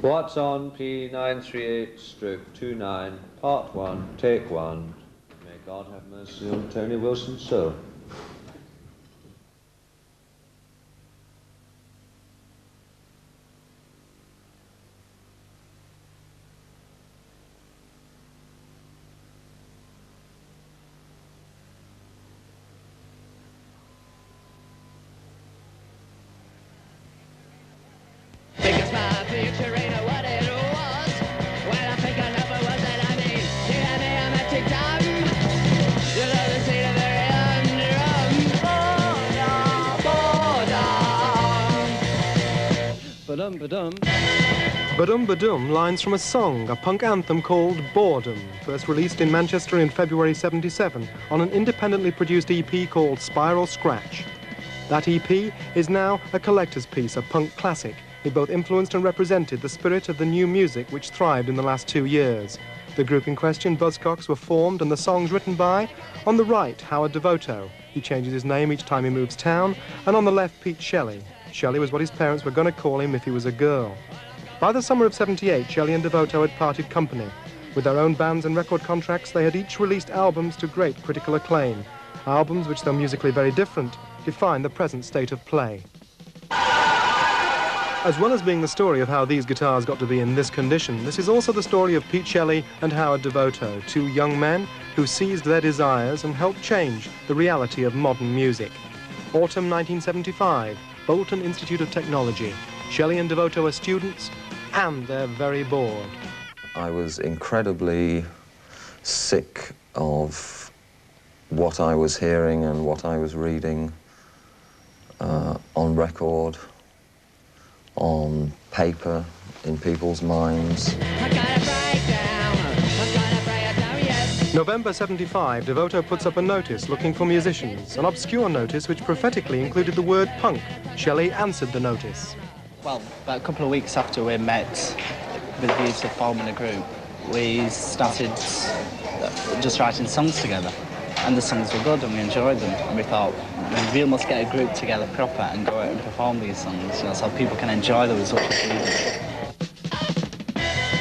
What's on P938-29, Part 1, Take 1. May God have mercy on Tony Wilson's soul. Because my future ain't what it was. When I think I know what that I mean. You and me, I'm a tick time. You know the scene of the Boredom. Ba-dum. Ba-dum Ba-dum lines from a song, a punk anthem called Boredom, first released in Manchester in February '77 on an independently produced EP called Spiral Scratch. That EP is now a collector's piece, a punk classic. It both influenced and represented the spirit of the new music which thrived in the last 2 years. The group in question, Buzzcocks, were formed and the songs written by, on the right, Howard Devoto. He changes his name each time he moves town, and on the left, Pete Shelley. Shelley was what his parents were going to call him if he was a girl. By the summer of '78, Shelley and Devoto had parted company. With their own bands and record contracts, they had each released albums to great critical acclaim. Albums which, though musically very different, define the present state of play. As well as being the story of how these guitars got to be in this condition, this is also the story of Pete Shelley and Howard Devoto, two young men who seized their desires and helped change the reality of modern music. Autumn 1975, Bolton Institute of Technology. Shelley and Devoto are students, and they're very bored. I was incredibly sick of what I was hearing and what I was reading on record, on paper, in people's minds. November '75, Devoto puts up a notice looking for musicians, an obscure notice which prophetically included the word punk. Shelley answered the notice. Well, about a couple of weeks after we met with views to forming a group, we started just writing songs together. And the songs were good and we enjoyed them. And we thought, we really must get a group together proper and go out and perform these songs, you know, so people can enjoy them as much as we do.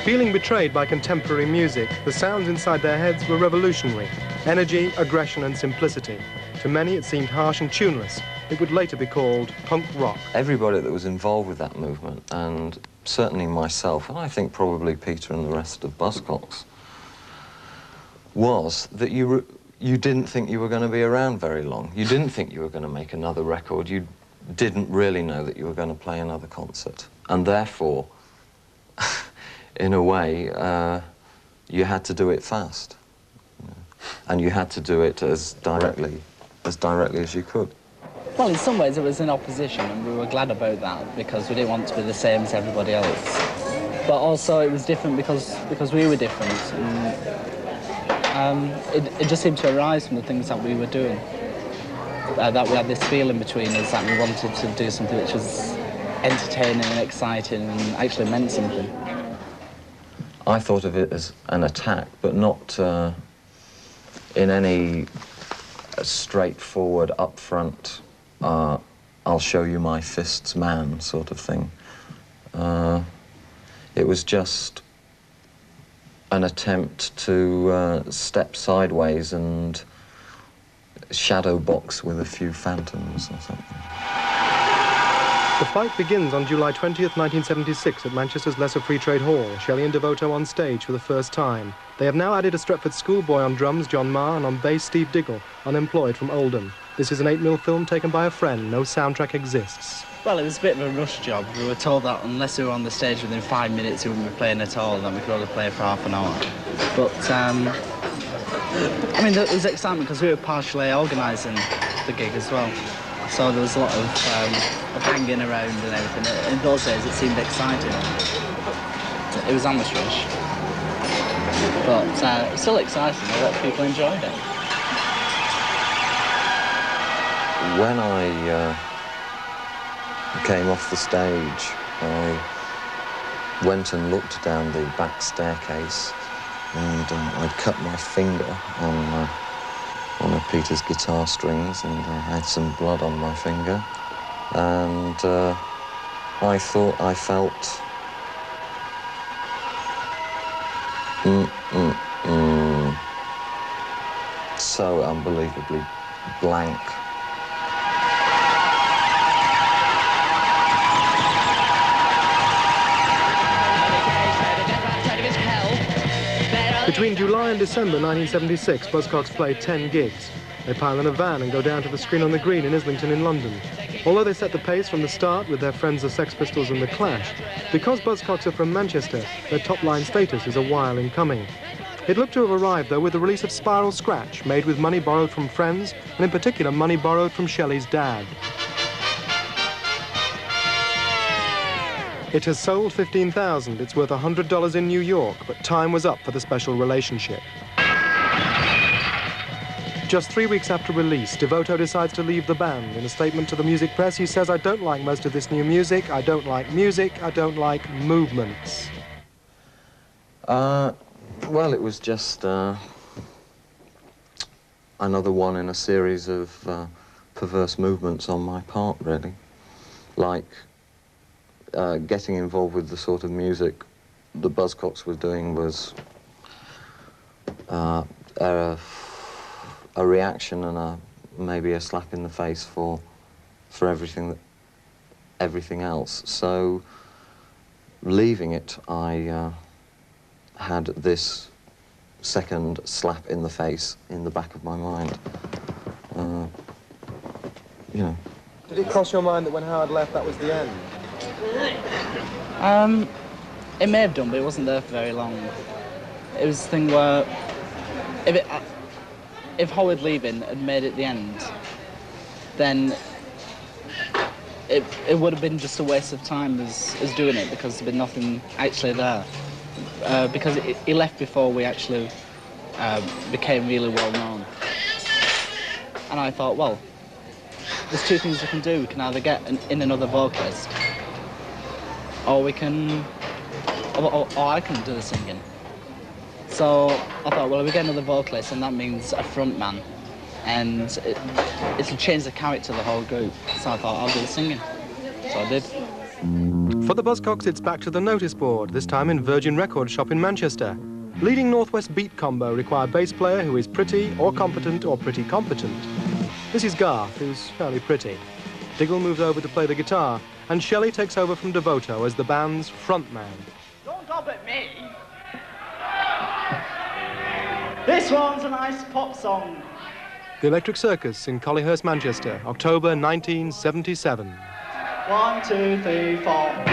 Feeling betrayed by contemporary music, the sounds inside their heads were revolutionary. Energy, aggression and simplicity. To many it seemed harsh and tuneless. It would later be called punk rock. Everybody that was involved with that movement, and certainly myself, and I think probably Peter and the rest of Buzzcocks, was that you didn't think you were going to be around very long. You didn't think you were going to make another record. You didn't really know that you were going to play another concert. And therefore, in a way, you had to do it fast. And you had to do it as directly as you could. Well, in some ways it was in opposition, and we were glad about that because we didn't want to be the same as everybody else. But also it was different because we were different. And, it just seemed to arise from the things that we were doing. That we had this feeling between us that we wanted to do something which was entertaining and exciting and actually meant something. I thought of it as an attack, but not in any straightforward, upfront, I'll show you my fists man sort of thing. It was just an attempt to step sideways and shadow box with a few phantoms or something. The fight begins on July 20th, 1976 at Manchester's Lesser Free Trade Hall, Shelley and Devoto on stage for the first time. They have now added a Stretford schoolboy on drums, John Marr, and on bass, Steve Diggle, unemployed from Oldham. This is an 8mm film taken by a friend. No soundtrack exists. Well, it was a bit of a rush job. We were told that unless we were on the stage within 5 minutes, we wouldn't be playing at all, and that we could only play for half an hour. But, I mean, there was excitement because we were partially organising the gig as well. So there was a lot of hanging around and everything. In those days, it seemed exciting. It was amateurish, but still exciting. A lot of people enjoyed it. When I came off the stage, I went and looked down the back staircase, and I'd cut my finger on one of Peter's guitar strings, and I had some blood on my finger, and I thought I felt So unbelievably blank. Between July and December 1976, Buzzcocks played 10 gigs. They pile in a van and go down to the Screen on the Green in Islington in London. Although they set the pace from the start with their friends the Sex Pistols and the Clash, because Buzzcocks are from Manchester, their top-line status is a while in coming. It looked to have arrived, though, with the release of Spiral Scratch, made with money borrowed from friends, and in particular money borrowed from Shelley's dad. It has sold 15,000. It's worth $100 in New York, but time was up for the special relationship. Just 3 weeks after release, Devoto decides to leave the band. In a statement to the music press, he says, "I don't like most of this new music. I don't like music. I don't like movements." Well, it was just another one in a series of perverse movements on my part, really. Like getting involved with the sort of music the Buzzcocks were doing was a reaction and maybe a slap in the face for everything else. So leaving it, I had this second slap in the face in the back of my mind. You know. Did it cross your mind that when Howard left, that was the end? It may have done, but it wasn't there for very long. It was the thing where if Howard leaving had made it the end, then it would have been just a waste of time as doing it, because there'd been nothing actually there. Because he left before we actually became really well known. And I thought, well, there's two things we can do. We can either get in another vocalist, or we can, or I can do the singing. So I thought, well, if we get another vocalist, and that means a front man, and it'll change the character of the whole group. So I thought, I'll do the singing. So I did. For the Buzzcocks, it's back to the notice board, this time in Virgin Records shop in Manchester. Leading Northwest beat combo require bass player who is pretty or competent or pretty competent. This is Garth, who's fairly pretty. Diggle moves over to play the guitar, and Shelley takes over from Devoto as the band's frontman. Don't gob at me. This one's a nice pop song. The Electric Circus in Collyhurst, Manchester, October 1977. 1, 2, 3, 4.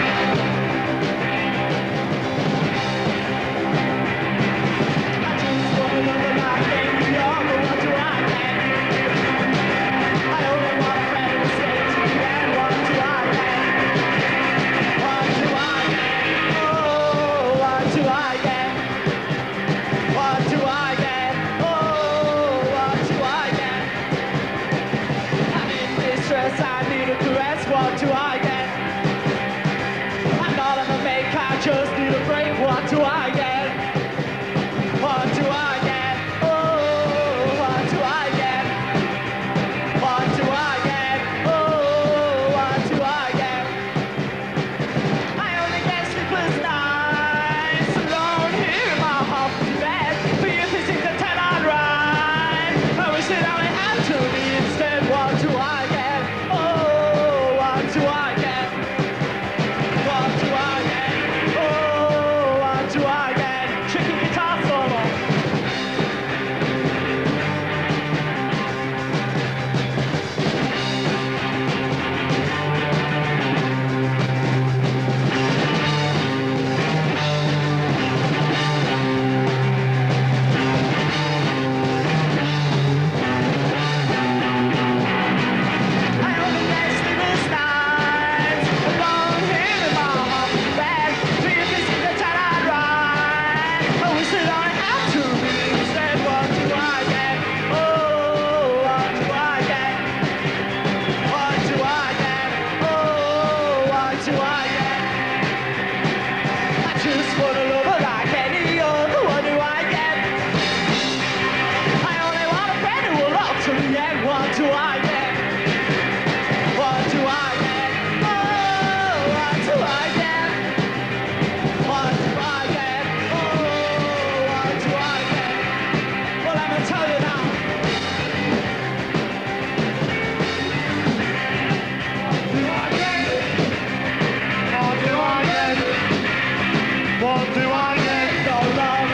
What do I get? No love.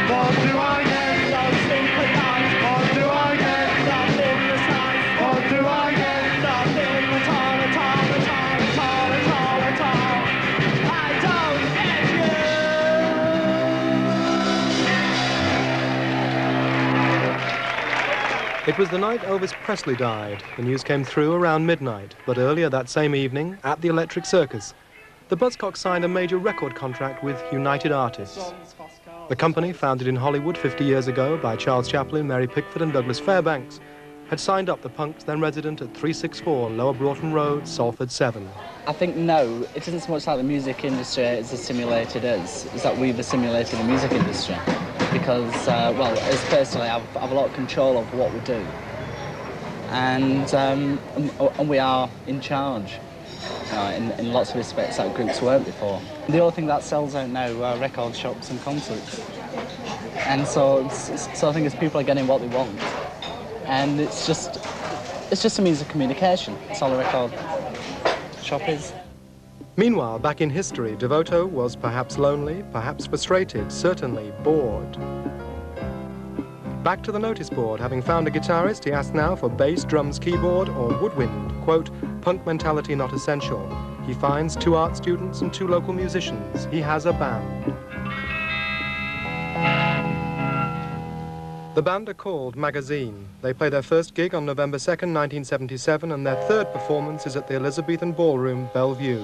What do I get? No sleepless nights. What do I get? Nothing that's nice. What do I get? Nothing at all, at all, at all, at all, at all, at all. I don't get you. It was the night Elvis Presley died. The news came through around midnight, but earlier that same evening, at the Electric Circus, the Buzzcocks signed a major record contract with United Artists. The company, founded in Hollywood 50 years ago by Charles Chaplin, Mary Pickford and Douglas Fairbanks, had signed up the punks then resident at 364 Lower Broughton Road, Salford 7. I think no, it isn't so much like the music industry is assimilated us, it's that we've assimilated the music industry. Because, well, as personally, I have a lot of control over what we do. And we are in charge in lots of respects that groups weren't before. The only thing that sells out now are record shops and concerts. And so I think as people are getting what they want. And it's just a means of communication. That's all a record shop is. Meanwhile, back in history, Devoto was perhaps lonely, perhaps frustrated, certainly bored. Back to the notice board. Having found a guitarist, he asked now for bass, drums, keyboard, or woodwind. Quote, punk mentality not essential. He finds 2 art students and 2 local musicians. He has a band. The band are called Magazine. They play their first gig on November 2nd, 1977, and their third performance is at the Elizabethan Ballroom, Bellevue.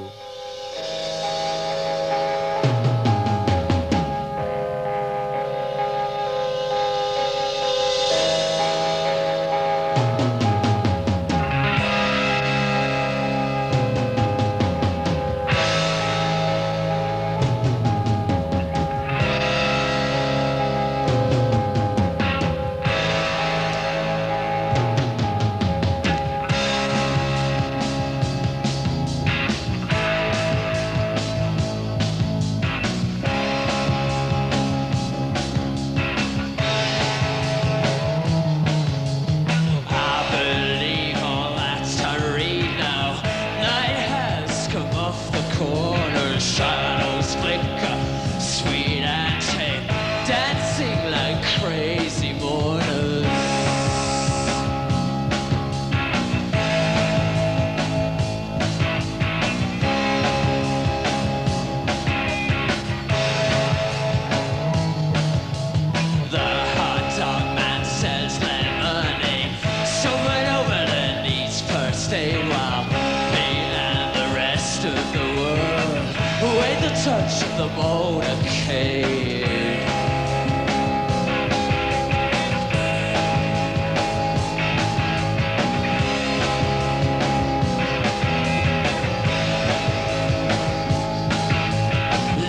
Touch of the motorcade.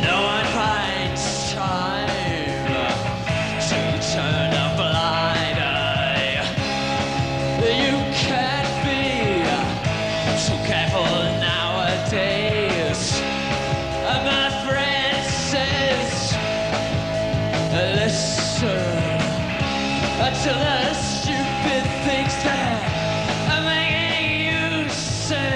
No one finds time to turn a blind eye. You can't be so careful nowadays. My friend says, listen to the stupid things that are making you say.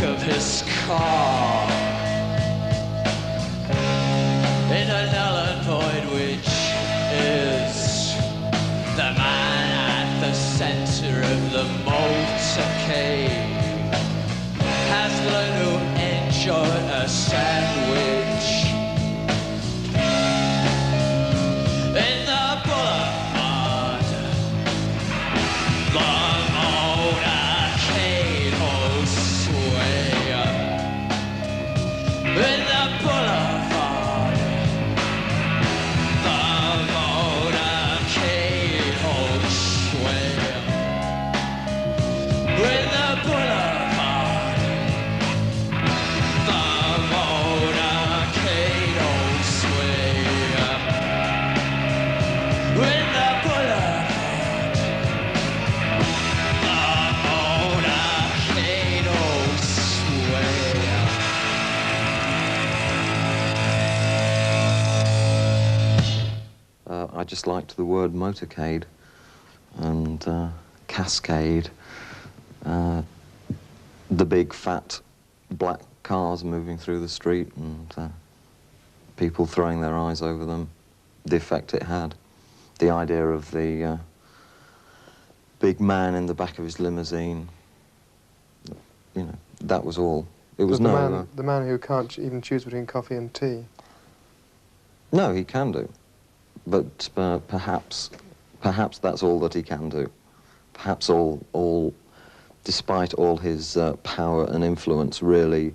of his car in a null and void, which is the man at the center of the motorcade has learned to enjoy a sandwich in the boulevard. The motorcade holds sway in the boulevard. The motorcade holds sway in the boulevard. The motorcade holds sway in the boulevard. I just liked the word motorcade and cascade, the big fat black cars moving through the street and people throwing their eyes over them, the effect it had. The idea of the big man in the back of his limousine, you know, that was all. It was the man who can't even choose between coffee and tea. No, he can do. But perhaps that's all that he can do. Perhaps despite all his power and influence, really,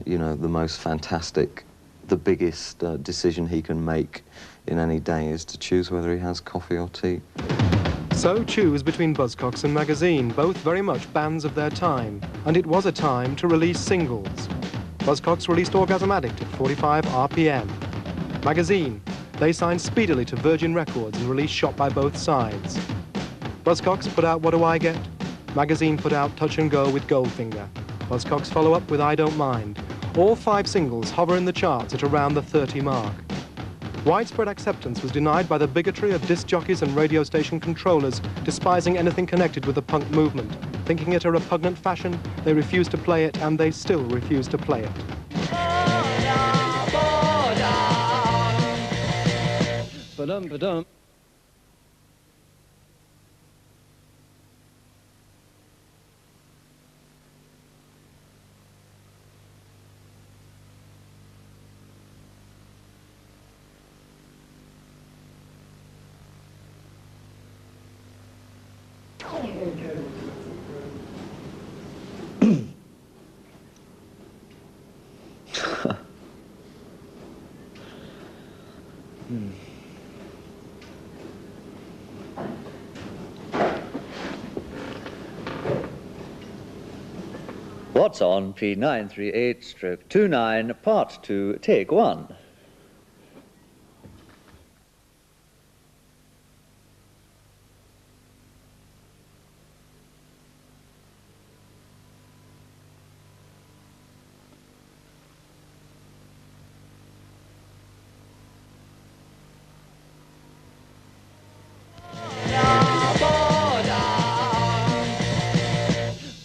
you know, the most fantastic, the biggest decision he can make in any day is to choose whether he has coffee or tea. So choose between Buzzcocks and Magazine, both very much bands of their time, and it was a time to release singles. Buzzcocks released Orgasm Addict at 45 RPM. Magazine, they signed speedily to Virgin Records and released Shot by Both Sides. Buzzcocks put out What Do I Get? Magazine put out Touch and Go with Goldfinger. Buzzcocks follow up with I Don't Mind. All 5 singles hover in the charts at around the 30 mark. Widespread acceptance was denied by the bigotry of disc jockeys and radio station controllers, despising anything connected with the punk movement. Thinking it a repugnant fashion, they refused to play it, and they still refuse to play it. Ba-dum-ba-dum. What's on P938/29, Part 2, Take 1?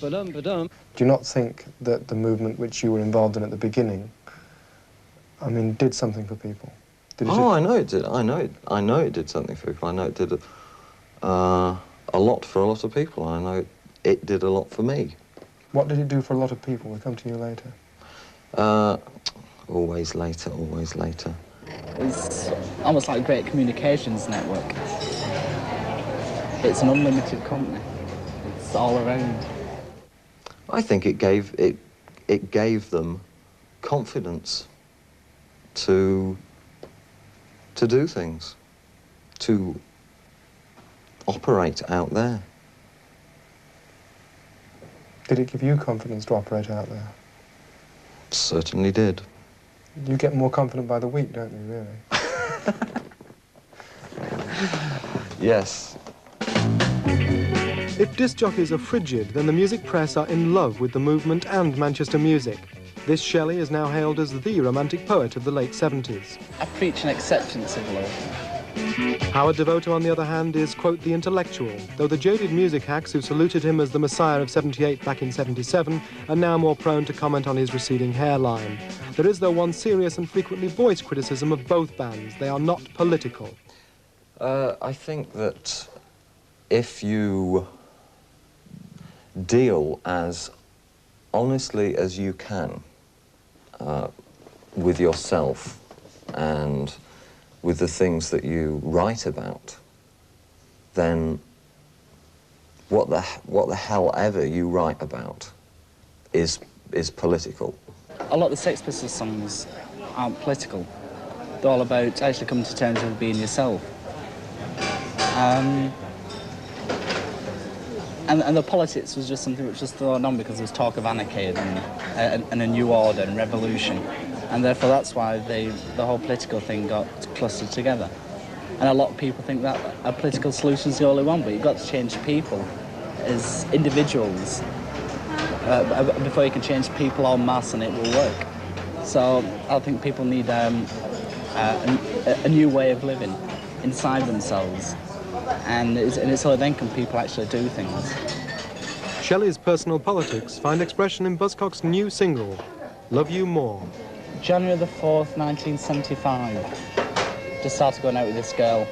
Ba-dum-ba-dum. Do you not think that the movement which you were involved in at the beginning, I mean, did something for people? Did it I know it did. I know it did something for people. I know it did a lot for a lot of people. I know it did a lot for me. What did it do for a lot of people? We'll come to you later. Always later, always later. It's almost like a great communications network. It's an unlimited company. It's all around. I think it gave them confidence to do things, to operate out there. Did it give you confidence to operate out there? It certainly did. You get more confident by the week, don't you, really? Yes. If disc jockeys are frigid, then the music press are in love with the movement and Manchester music. This Shelley is now hailed as the romantic poet of the late 70s. I preach an acceptance of love. Howard Devoto, on the other hand, is, quote, the intellectual, though the jaded music hacks who saluted him as the messiah of '78 back in '77 are now more prone to comment on his receding hairline. There is, though, one serious and frequently voiced criticism of both bands. They are not political. I think that if you deal as honestly as you can with yourself and with the things that you write about, then what the hell ever you write about is political. A lot of the Sex Pistols songs aren't political. They're all about actually coming to terms with being yourself. And the politics was just something which was thrown on because there was talk of anarchy and a new order and revolution. And therefore that's why the whole political thing got clustered together. And a lot of people think that a political solution is the only one, but you've got to change people as individuals before you can change people en masse and it will work. So I think people need a new way of living inside themselves. And it's only then can people actually do things. Shelley's personal politics find expression in Buzzcocks' new single, Love You More. January the 4th, 1975. Just started going out with this girl,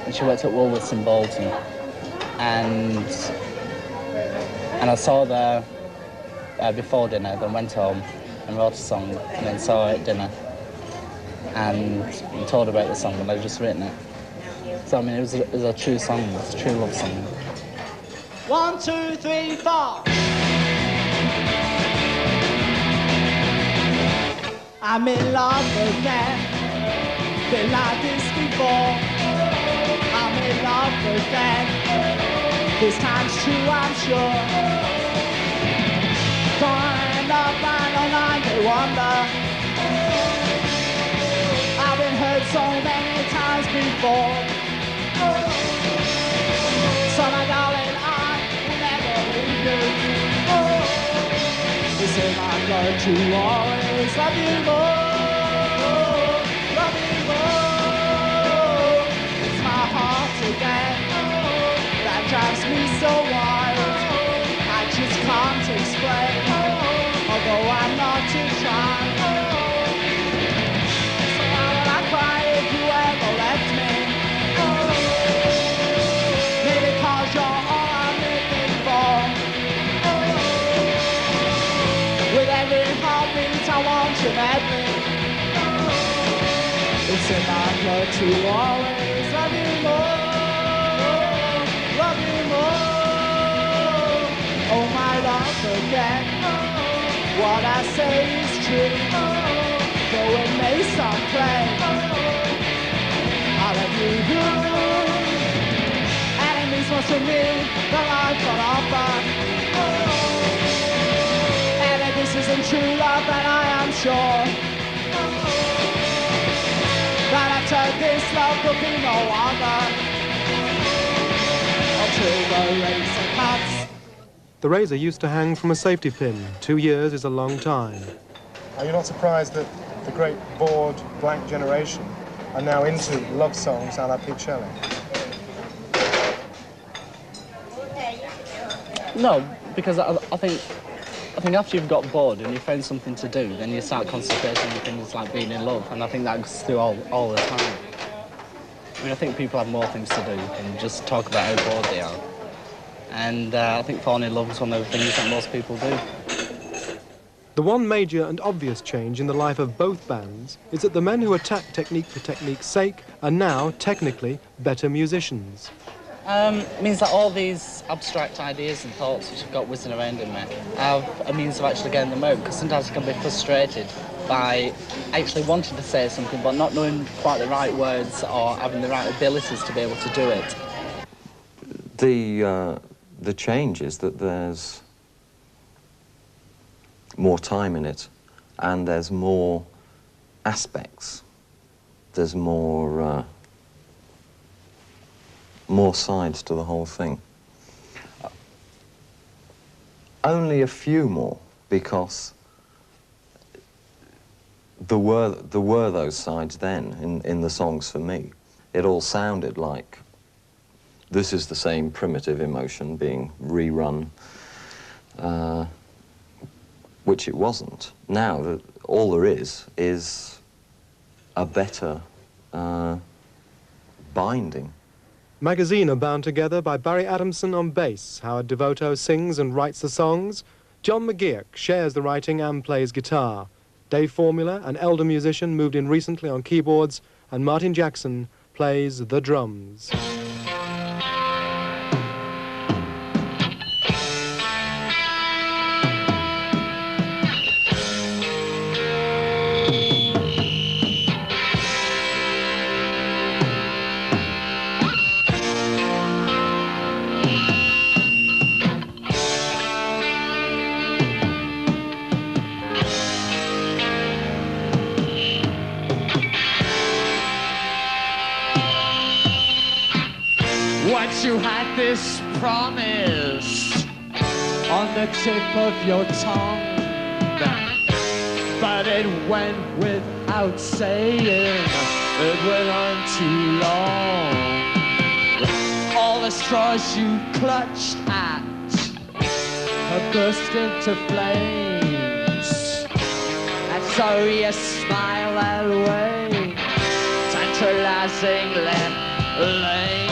and she worked at Woolworths in Bolton. And I saw her there before dinner, then went home and wrote a song, and then saw her at dinner and told her about the song, and I'd just written it. So I mean, it was a true song, it was a true love song. 1, 2, 3, 4. I'm in love again, been like this before. I'm in love again, this time's true, I'm sure. Don't end up right all night, they wonder. I've been hurt so many times before. So my darling, I will never leave you. This is my blood to always love you more, love you more. It's my heart again that drives me so wild. I just can't explain, although I'm not too shy. So why would I cry if you ever left me? Maybe 'cause you're all I'm living for. With every heartbeat I want you madly. It's in my blood to always love you more, love you more. Oh my love again, what I say is true, though it may sound plain. I love you, and it means much to me, the life on offer. And if this isn't true love, then I am sure that after this love will be no longer, until the razor cuts. The razor used to hang from a safety pin. 2 years is a long time. Are you not surprised that the great bored, blank generation are now into love songs a la Pete Shelley? No, because I think after you've got bored and you found something to do, then you start concentrating on things like being in love, and I think that goes through all the time. I mean, I think people have more things to do than just talk about how bored they are. And I think falling in love is one of the things that most people do. The one major and obvious change in the life of both bands is that the men who attack technique for technique's sake are now, technically, better musicians. It means that all these abstract ideas and thoughts which have got whizzing around in me have a means of actually getting them out, because sometimes I can be frustrated by actually wanting to say something but not knowing quite the right words or having the right abilities to be able to do it. The change is that there's more time in it, and there's more aspects. There's more sides to the whole thing. Only a few more, because there were those sides then in the songs for me. it all sounded like this is the same primitive emotion being rerun, which it wasn't. Now, all there is a better binding. Magazine are bound together by Barry Adamson on bass, Howard Devoto sings and writes the songs, John McGeoch shares the writing and plays guitar, Dave Formula, an elder musician, moved in recently on keyboards, and Martin Jackson plays the drums. Once you had this promise on the tip of your tongue, but it went without saying, it went on too long. All the straws you clutched at have burst into flames, and so you smile away, tantalizingly lame.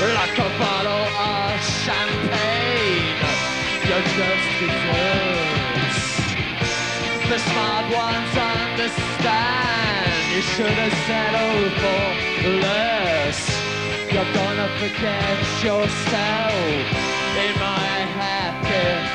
Like a bottle of champagne, you're just desserts. The smart ones understand you should have settled for less. You're gonna forget yourself in my happiness.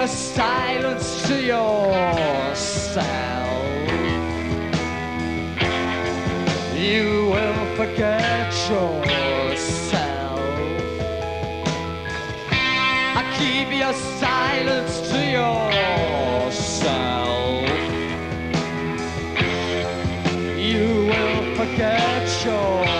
Silence to yourself. You will forget yourself. Keep your silence to yourself. You will forget yourself.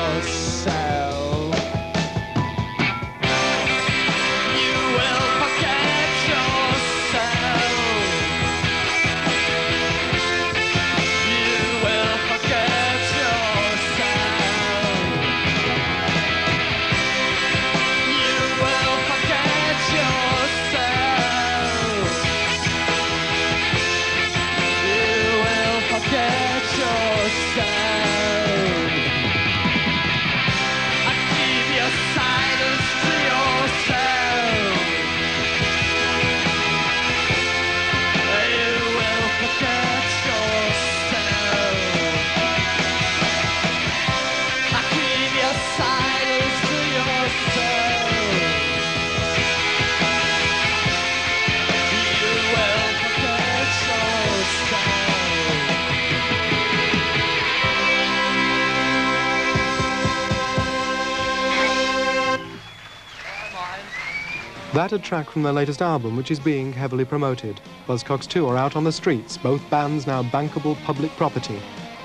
That a track from their latest album, which is being heavily promoted. Buzzcocks 2 are out on the streets, both bands now bankable public property.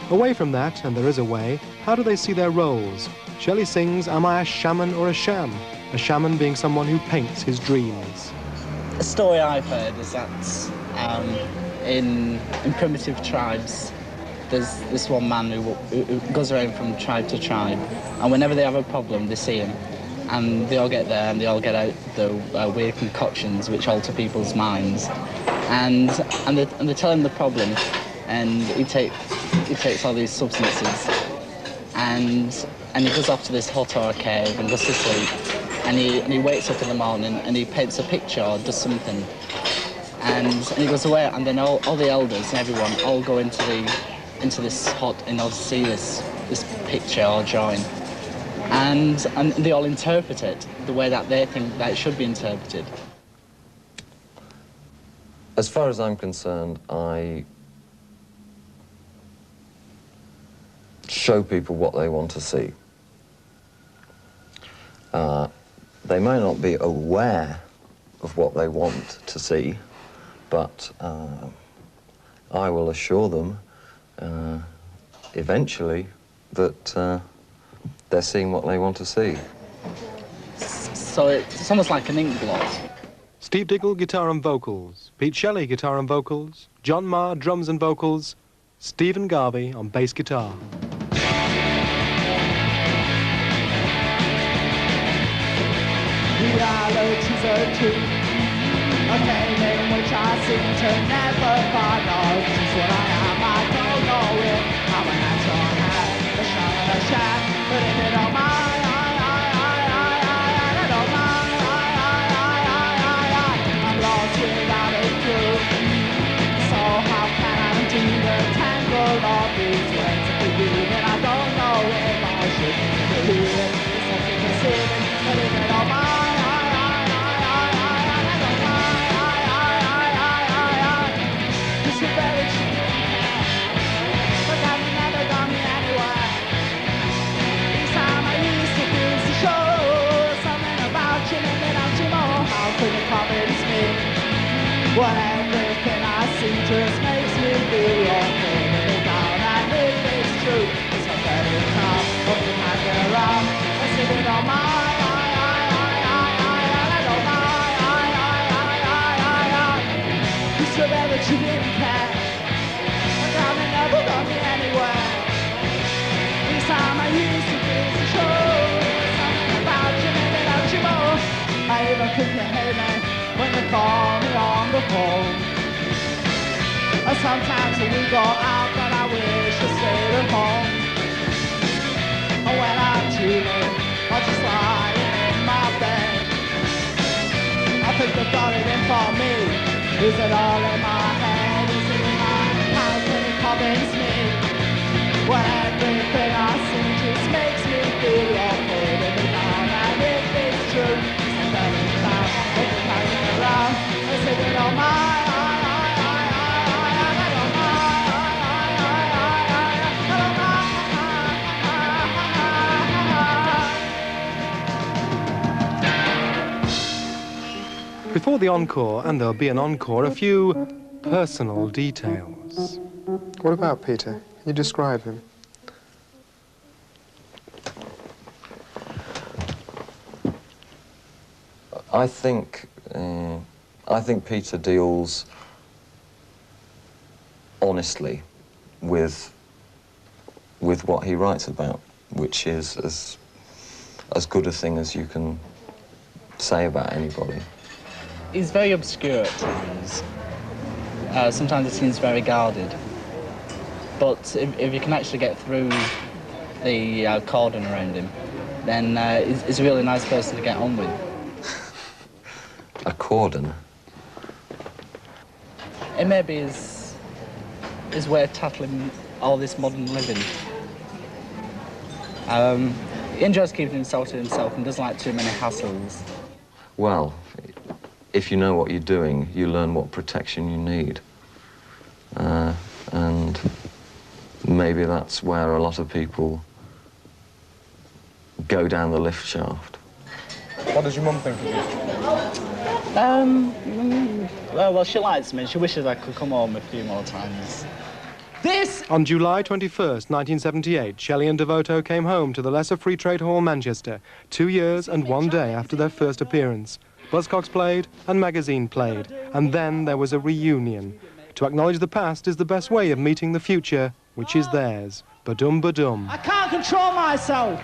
Away from that, and there is a way, how do they see their roles? Shelley sings, "Am I a shaman or a sham?" A shaman being someone who paints his dreams. A story I've heard is that in primitive tribes, there's this one man who goes around from tribe to tribe, and whenever they have a problem, they see him, and they all get there and they all get out the weird concoctions which alter people's minds, and they tell him the problem, and he takes all these substances, and he goes off to this hut or a cave and goes to sleep, and he wakes up in the morning and he paints a picture or does something, and he goes away, and then all the elders and everyone all go into this hut in order to see this picture or drawing, and they all interpret it the way that they think that it should be interpreted. As far as I'm concerned, I show people what they want to see. They may not be aware of what they want to see, but I will assure them eventually that they're seeing what they want to see. So it's almost like an ink blot. Steve Diggle, guitar and vocals. Pete Shelley, guitar and vocals. John Marr, drums and vocals. Stephen Garvey on bass guitar. Reality's a truth, a game in which I seem to never find out just what I am. I don't know it. I'm a natural hat, a shot and a shack, but if it don't mind, I don't mind. I'm lost without a clue. So how can I do the tangle of these ways of believing? I don't know if I should believe it. It's something conceiving, but if it don't mind. Well, everything I see just makes me feel awful down, and if it's true, it's not very tough. Hoping I get around, I see it on my I don't mind. You should bet that you didn't care. But now they never got me anywhere. Each time I used to feel so sure, something about you made me love you more. I even could you hate me when you call me on the phone. Sometimes when we go out, but I wish I stayed at home. When I'm dreaming, or just lying in my bed, I think the thought it in for me. Is it all in my head? Is it in my house when it convinces me? When everything I see just makes me feel awful in the down, and if it's true, it's not very tough. Hoping I get around, I say it on my Before the encore, and there'll be an encore, a few personal details. What about Peter? Can you describe him? I think Peter deals honestly with what he writes about, which is as good a thing as you can say about anybody. He's very obscure at times. Sometimes it seems very guarded. But if you can actually get through the cordon around him, then he's a really nice person to get on with. A cordon? It may be his way of tackling all this modern living. He enjoys keeping himself to himself and doesn't like too many hassles. Well, if you know what you're doing, you learn what protection you need. And maybe that's where a lot of people go down the lift shaft. What does your mum think of you? Well, she likes me. She wishes I could come home a few more times. On July 21st, 1978, Shelley and Devoto came home to the Lesser Free Trade Hall, Manchester, 2 years and 1 day after their first appearance. Buzzcocks played and Magazine played, and then there was a reunion. To acknowledge the past is the best way of meeting the future which is theirs. Ba-dum, ba-dum. I can't control myself.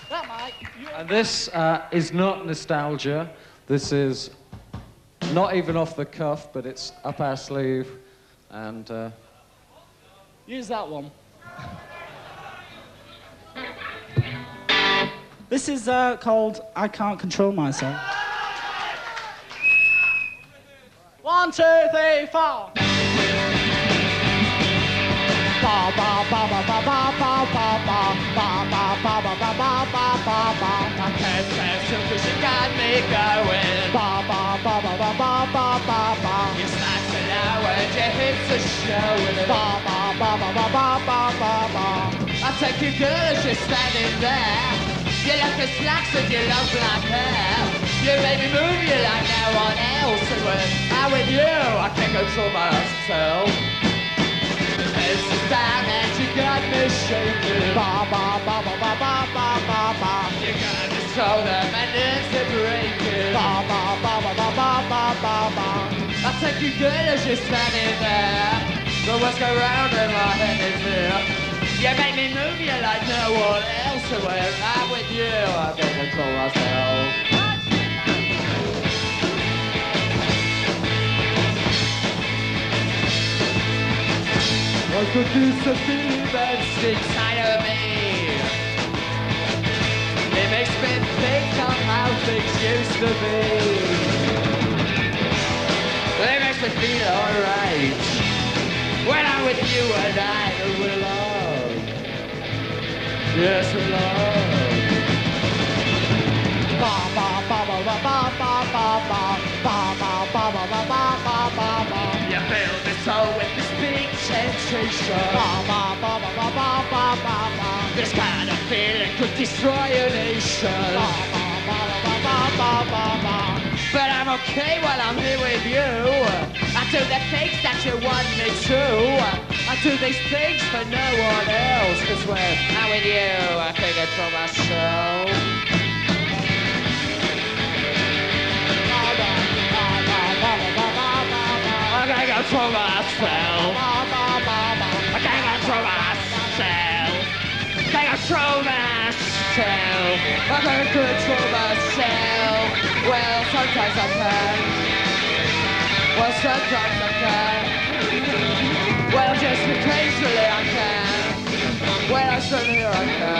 That might. And this is not nostalgia. This is not even off the cuff, but it's up our sleeve. And Use that one. This is called I Can't Control Myself. 1, 2, 3, 4. Ba ba ba ba ba ba ba ba ba ba ba ba ba ba ba ba ba ba. I can't stand still 'cause you got me going. Ba ba ba ba ba ba ba ba ba. You smash it out when your hips are showing. Ba ba ba ba ba ba ba ba ba. I take you girl as you're standing there. You like the slacks and you love black hair. You make me move you like no one else. And when I'm with you, I can't control myself. It's the time that you got me shaking. Ba ba ba ba ba ba ba ba ba. You got me so them and it's a breaking. Ba ba ba ba ba ba ba ba ba. I take you good as you're standing there. The what's go round in my head is here. You make me move you like no one else. And when I'm with you, I can't control myself. I could do something that sticks inside of me. It makes me think of how things used to be. It makes me feel alright when I'm with you and I will love. Yes, we love. Ba ba ba ba ba ba ba ba ba ba ba ba ba ba ba ba ba ba. You fill me soul with this big sensation. Ba ba ba ba ba ba ba ba ba. This kind of feeling could destroy a nation. Ba ba ba ba ba ba ba ba. But I'm okay while I'm here with you. I do the things that you want me to. I do these things for no one else. 'Cause when I'm with you, I can't control myself. I can't control myself. I can't control myself. Can't control myself. I can't control myself. Well, sometimes I can. Well, sometimes I can. Well, just occasionally I can. When I stand here, I can.